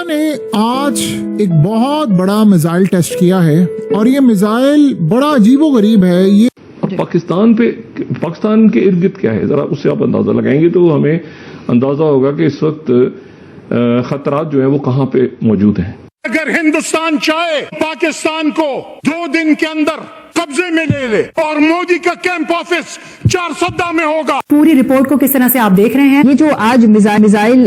ने आज एक बहुत बड़ा मिसाइल टेस्ट किया है और ये मिसाइल बड़ा अजीबोगरीब है। ये अब पाकिस्तान के इर्द गिर्द क्या है, जरा उससे आप अंदाजा लगाएंगे तो हमें अंदाजा होगा कि इस वक्त खतरात जो है वो कहां पे मौजूद हैं। अगर हिंदुस्तान चाहे पाकिस्तान को 2 दिन के अंदर कब्जे में ले ले और मोदी का कैंप ऑफिस 4 सद्दा में होगा। पूरी रिपोर्ट को किस तरह से आप देख रहे हैं? ये जो आज मिसाइल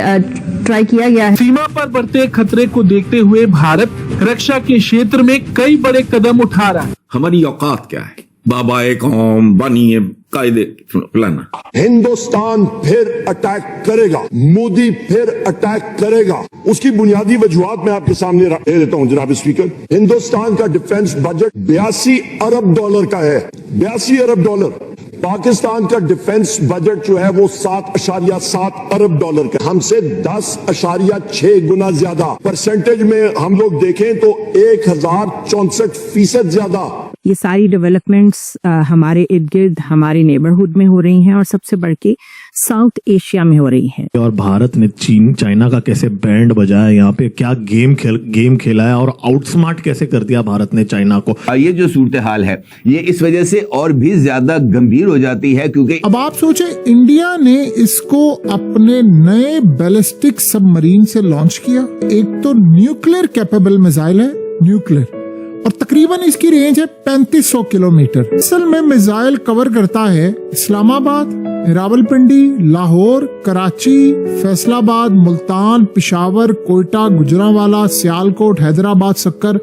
ट्राई किया गया है, सीमा पर बढ़ते खतरे को देखते हुए भारत रक्षा के क्षेत्र में कई बड़े कदम उठा रहा है। हमारी औकात क्या है? बाबा एक कौम बनिए कायदे फलाना। हिंदुस्तान फिर अटैक करेगा, मोदी फिर अटैक करेगा। उसकी बुनियादी वजूहत मैं आपके सामने रख देता हूं जनाब स्पीकर। हिंदुस्तान का डिफेंस बजट 82 अरब डॉलर का है, 82 अरब डॉलर। पाकिस्तान का डिफेंस बजट जो है वो 7.7 अरब डॉलर का, हमसे 10.6 गुना ज्यादा। परसेंटेज में हम लोग देखें तो 1064% ज्यादा। ये सारी डेवलपमेंट्स हमारे इर्द गिर्द हमारे नेबरहुड में हो रही हैं और सबसे बढ़ के साउथ एशिया में हो रही हैं। और भारत ने चाइना का कैसे बैंड बजाया, यहाँ पे क्या गेम खेला है और आउटस्मार्ट कैसे कर दिया भारत ने चाइना को। ये जो सूरत हाल है ये इस वजह से और भी ज्यादा गंभीर हो जाती है क्योंकि अब आप सोचे इंडिया ने इसको अपने नए बैलिस्टिक सबमरीन से लॉन्च किया। एक तो न्यूक्लियर कैपेबल मिसाइल है, न्यूक्लियर, और तकरीबन इसकी रेंज है 3500 किलोमीटर। असल में मिसाइल कवर करता है इस्लामाबाद, रावलपिंडी, लाहौर, कराची, फैसलाबाद, मुल्तान, पिशावर, कोयटा, गुजरांवाला, सियालकोट, हैदराबाद, सक्कर,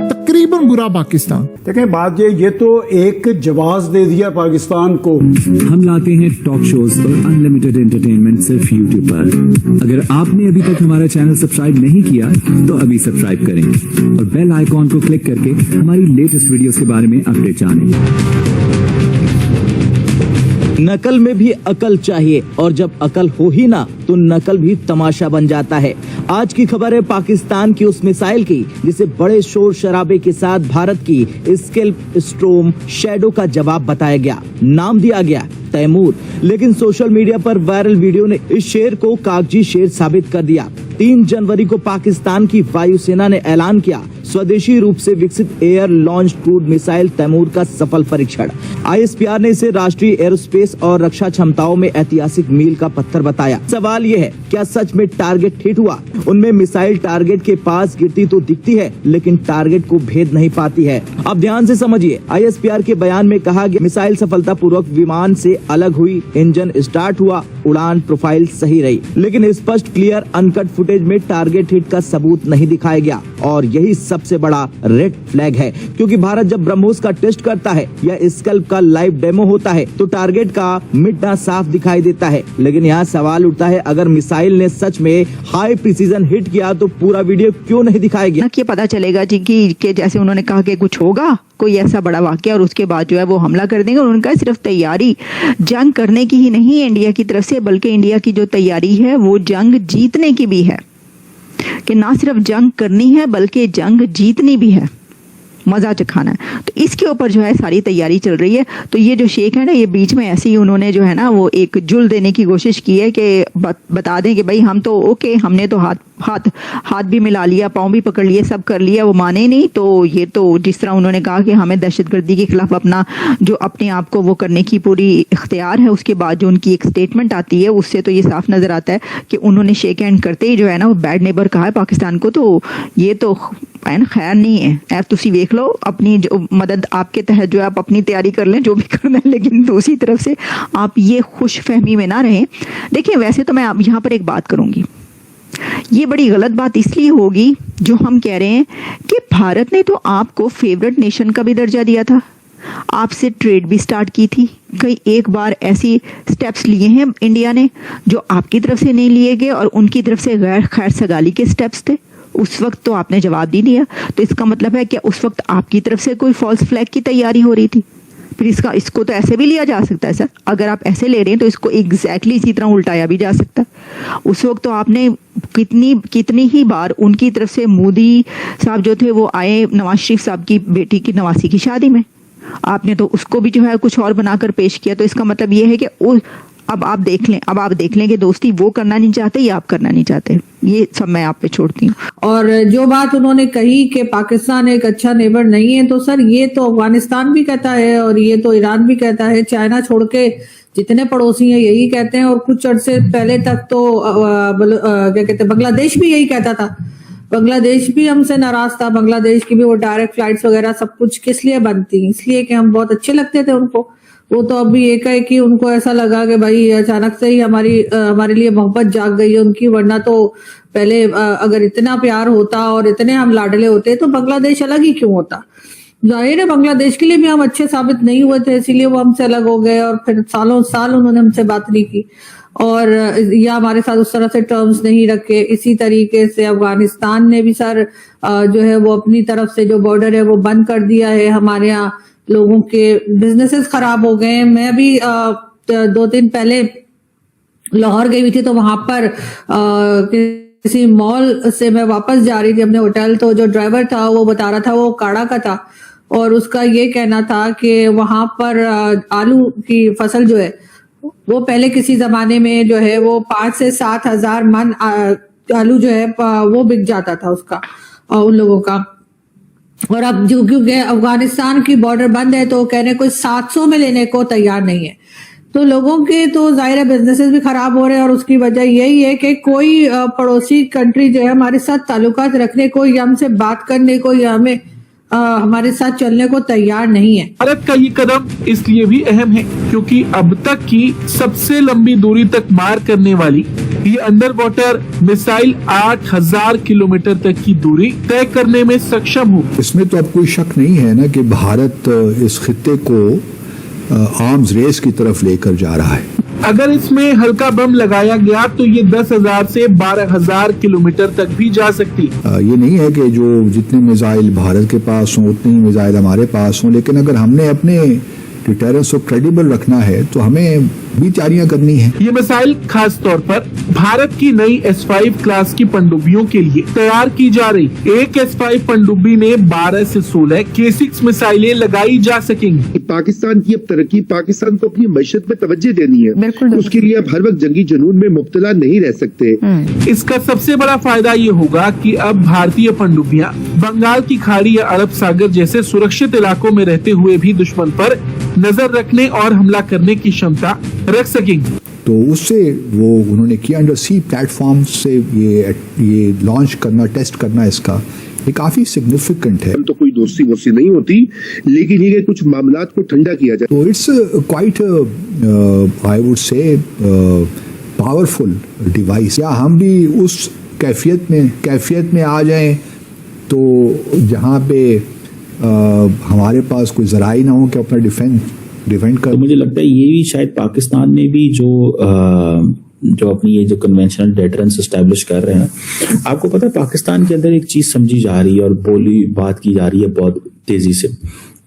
तकरीबन पूरा पाकिस्तान। देखें बात ये तो एक जवाब दे दिया पाकिस्तान को। हम लाते हैं टॉक शोज और अनलिमिटेड एंटरटेनमेंट सिर्फ यूट्यूब पर। अगर आपने अभी तक हमारा चैनल सब्सक्राइब नहीं किया तो अभी सब्सक्राइब करें और बेल आइकॉन को क्लिक करके हमारी लेटेस्ट वीडियोस के बारे में अपडेट जानें। नकल में भी अकल चाहिए और जब अकल हो ही ना तो नकल भी तमाशा बन जाता है। आज की खबर है पाकिस्तान की उस मिसाइल की जिसे बड़े शोर शराबे के साथ भारत की स्केल्प स्टॉर्म शैडो का जवाब बताया गया। नाम दिया गया तैमूर, लेकिन सोशल मीडिया पर वायरल वीडियो ने इस शेर को कागजी शेर साबित कर दिया। 3 जनवरी को पाकिस्तान की वायुसेना ने ऐलान किया स्वदेशी रूप से विकसित air launch cruise missile Taimur का सफल परीक्षण। ISPR ने इसे राष्ट्रीय एरोस्पेस और रक्षा क्षमताओं में ऐतिहासिक मील का पत्थर बताया। सवाल ये है, क्या सच में टारगेट हिट हुआ? उनमें मिसाइल टारगेट के पास गिरती तो दिखती है लेकिन टारगेट को भेद नहीं पाती है। अब ध्यान से समझिए, ISPR के बयान में कहा गया मिसाइल सफलतापूर्वक विमान से अलग हुई, इंजन स्टार्ट हुआ, उड़ान प्रोफाइल सही रही, लेकिन स्पष्ट क्लियर अनकट फुटेज में टारगेट हिट का सबूत नहीं दिखाया गया। और यही सबसे बड़ा रेड फ्लैग है क्योंकि भारत जब ब्रह्मोस का टेस्ट करता है या स्कल्प का लाइव डेमो होता है तो टारगेट का मिटना साफ दिखाई देता है। लेकिन यहाँ सवाल उठता है, अगर मिसाइल ने सच में हाई प्रिसीजन हिट किया तो पूरा वीडियो क्यों नहीं दिखाया गया? ये पता चलेगा जी कि जैसे उन्होंने कहा कि कुछ होगा, कोई ऐसा बड़ा वाकया, और उसके बाद जो है वो हमला कर देंगे। और उनका सिर्फ तैयारी जंग करने की ही नहीं है इंडिया की तरफ से, बल्कि इंडिया की जो तैयारी है वो जंग जीतने की भी है, कि ना सिर्फ जंग करनी है बल्कि जंग जीतनी भी है, मजा चखाना है। तो इसके ऊपर जो है सारी तैयारी चल रही है। तो ये जो शेख है ना, ये बीच में ऐसे ही उन्होंने जो है ना वो एक जुल देने की कोशिश की है कि बता दें कि भाई हम तो ओके, हमने तो हाथ भी मिला लिया, पाँव भी पकड़ लिए, सब कर लिया। वो माने नहीं। तो ये तो जिस तरह उन्होंने कहा कि हमें दहशतगर्दी के खिलाफ अपने आप को वो करने की पूरी इख्तियार है, उसके बाद जो उनकी एक स्टेटमेंट आती है उससे तो ये साफ नजर आता है कि उन्होंने शेक हैंड करते ही जो है ना वो बैड नेबर कहा है पाकिस्तान को। तो ये तो खैर नहीं है। आप तुसी देख लो, अपनी जो मदद आपके तहत जो है आप अपनी तैयारी कर लें जो भी करना है, लेकिन दूसरी तरफ से आप ये खुश फहमी में ना रहें। देखिए वैसे तो मैं यहाँ पर एक बात करूंगी, ये बड़ी गलत बात इसलिए होगी जो हम कह रहे हैं कि भारत ने तो आपको फेवरेट नेशन का भी दर्जा दिया था, आपसे ट्रेड भी स्टार्ट की थी, कई एक बार ऐसी स्टेप्स लिए हैं इंडिया ने जो आपकी तरफ से नहीं लिए गए और उनकी तरफ से गैर खैर सगाली के स्टेप्स थे। उस वक्त तो आपने जवाब नहीं दिया। तो इसका मतलब है कि उस वक्त आपकी तरफ से कोई फॉल्स फ्लैग की तैयारी हो रही थी। फिर इसको तो ऐसे भी लिया जा सकता है सर, अगर आप ऐसे ले रहे हैं तो इसको एग्जैक्टली इसी तरह उल्टाया भी जा सकता है। उस वक्त तो आपने कितनी ही बार उनकी तरफ से मोदी साहब जो थे वो आए नवाज शरीफ साहब की बेटी की नवासी की शादी में, आपने तो उसको भी जो है कुछ और बनाकर पेश किया। तो इसका मतलब ये है कि अब आप देख लें कि दोस्ती वो करना नहीं चाहते या आप करना नहीं चाहते। ये सब मैं आप पे छोड़ती हूँ। और जो बात उन्होंने कही कि पाकिस्तान एक अच्छा नेबर नहीं है, तो सर ये तो अफगानिस्तान भी कहता है और ये तो ईरान भी कहता है, चाइना छोड़ के जितने पड़ोसी हैं यही कहते हैं। और कुछ अर्से पहले तक तो क्या कहते हैं, बांग्लादेश भी यही कहता था। बांग्लादेश भी हमसे नाराज था। बांग्लादेश की भी वो डायरेक्ट फ्लाइट्स वगैरह सब कुछ किस लिए बंद थी? इसलिए कि हम बहुत अच्छे लगते थे उनको। वो तो अभी एक है कि उनको ऐसा लगा कि भाई अचानक से ही हमारे लिए मोहब्बत जाग गई है उनकी, वरना तो पहले अगर इतना प्यार होता और इतने हम लाडले होते तो बांग्लादेश अलग ही क्यों होता। जाहिर है बांग्लादेश के लिए भी हम अच्छे साबित नहीं हुए थे, इसीलिए वो हमसे अलग हो गए और फिर सालों साल उन्होंने हमसे बात नहीं की और या हमारे साथ उस तरह से टर्म्स नहीं रखे। इसी तरीके से अफगानिस्तान ने भी सर जो है वो अपनी तरफ से जो बॉर्डर है वो बंद कर दिया है। हमारे यहाँ लोगों के बिजनेसेस खराब हो गए। मैं भी 2 दिन पहले लाहौर गई हुई थी, तो वहां पर किसी मॉल से मैं वापस जा रही थी अपने होटल, तो जो ड्राइवर था वो बता रहा था वो काड़ा का था और उसका ये कहना था कि वहां पर आलू की फसल जो है वो पहले किसी जमाने में जो है वो 5 से 7 हजार मन आलू जो है वो बिक जाता था उसका उन लोगों का। और अब जो क्योंकि अफगानिस्तान की बॉर्डर बंद है तो कहने कोई 700 में लेने को तैयार नहीं है। तो लोगों के तो जाहिर है बिजनेसेस भी खराब हो रहे हैं और उसकी वजह यही है कि कोई पड़ोसी कंट्री जो है हमारे साथ ताल्लुकात रखने को या हमसे बात करने को या हमें हमारे साथ चलने को तैयार नहीं है। भारत का ये कदम इसलिए भी अहम है क्योंकि अब तक की सबसे लंबी दूरी तक मार करने वाली ये अंडर वाटर मिसाइल 8000 किलोमीटर तक की दूरी तय करने में सक्षम हो। इसमें तो अब कोई शक नहीं है ना कि भारत इस खित्ते को आर्म्स रेस की तरफ लेकर जा रहा है। अगर इसमें हल्का बम लगाया गया तो ये 10,000 से 12,000 किलोमीटर तक भी जा सकती। ये नहीं है कि जो जितने मिसाइल भारत के पास हों उतने ही मिसाइल हमारे पास हों, लेकिन अगर हमने अपने डिटरेंस को क्रेडिबल रखना है तो हमें भी तैयारियां करनी है। ये मिसाइल खास तौर पर भारत की नई S5 क्लास की पनडुब्बियों के लिए तैयार की जा रही। एक S5 पनडुब्बी में 12 से 16 K6 मिसाइलें लगाई जा सकेंगी। पाकिस्तान की अब तरक्की, पाकिस्तान को अपनी मईशत में तवज्जो देनी है, उसके लिए अब हर वक्त जंगी जुनून में मुब्तला नहीं रह सकते। इसका सबसे बड़ा फायदा ये होगा कि अब भारतीय पनडुब्बियां बंगाल की खाड़ी या अरब सागर जैसे सुरक्षित इलाकों में रहते हुए भी दुश्मन पर नजर रखने और हमला करने की क्षमता रख सकेंगी। तो उससे वो उन्होंने किया अंडर सी प्लेटफॉर्म से ये लॉन्च करना, टेस्ट करना, इसका ये काफी सिग्निफिकेंट है। तो कोई दोस्ती वोस्ती नहीं होती, लेकिन ये कुछ मामलात को ठंडा किया जाए। तो it's quite I would say powerful device. या हम भी उस कैफियत में आ जाएं तो जहाँ पे हमारे पास कोई जराई ना हो कि अपना डिफेंड कर। तो मुझे लगता है ये भी शायद पाकिस्तान ने भी जो अपनी ये जो कन्वेंशनल डेटरेंस एस्टैब्लिश कर रहे हैं, आपको पता है पाकिस्तान के अंदर एक चीज समझी जा रही है और बात की जा रही है बहुत तेजी से।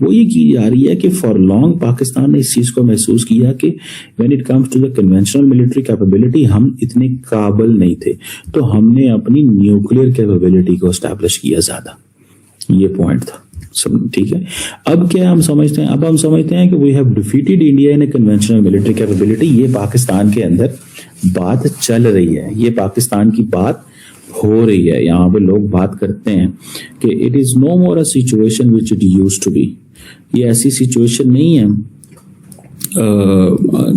वो ये की जा रही है कि फॉर लॉन्ग पाकिस्तान ने इस चीज को महसूस किया कि when it comes to the conventional military capability हम इतने काबिल नहीं थे, तो हमने अपनी न्यूक्लियर कैपेबिलिटी को एस्टैब्लिश किया ज्यादा। ये पॉइंट था, सब ठीक है। अब क्या हम समझते हैं, अब हम समझते हैं कि we have defeated India in a conventional military capability. ये पाकिस्तान के अंदर बात चल रही है, ये पाकिस्तान की बात हो रही है। यहाँ पे लोग बात करते हैं कि it is no more a situation which it used to be. ये ऐसी सिचुएशन नहीं है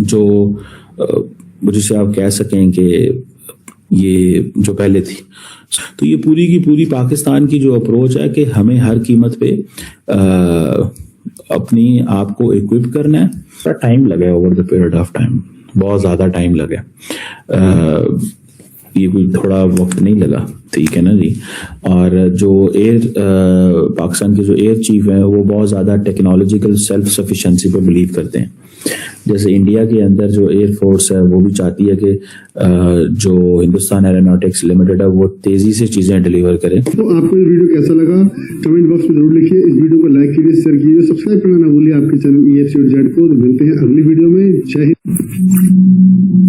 जो जिसे आप कह सकें कि ये जो पहले थी। तो ये पूरी की पूरी पाकिस्तान की जो अप्रोच है कि हमें हर कीमत पे अपनी आप को इक्विप करना है। थोड़ा टाइम लगा over the period of time, बहुत ज्यादा टाइम लगा। ये कोई थोड़ा वक्त नहीं लगा, ठीक है ना जी। और जो पाकिस्तान के जो एयर चीफ हैं वो बहुत ज्यादा टेक्नोलॉजिकल सेल्फ सफिशिएंसी पे बिलीव करते हैं। जैसे इंडिया के अंदर जो एयर फोर्स है वो भी चाहती है कि जो हिंदुस्तान एरोनॉटिक्स लिमिटेड है वो तेजी से चीजें डिलीवर करे। तो आपको ये वीडियो कैसा लगा कमेंट बॉक्स में जरूर लिखिए। इस वीडियो को लाइक कीजिए, शेयर कीजिए, सब्सक्राइब करना ना भूलिए आपके चैनल EFC.Z को। मिलते हैं अगली वीडियो में। जय हिंद।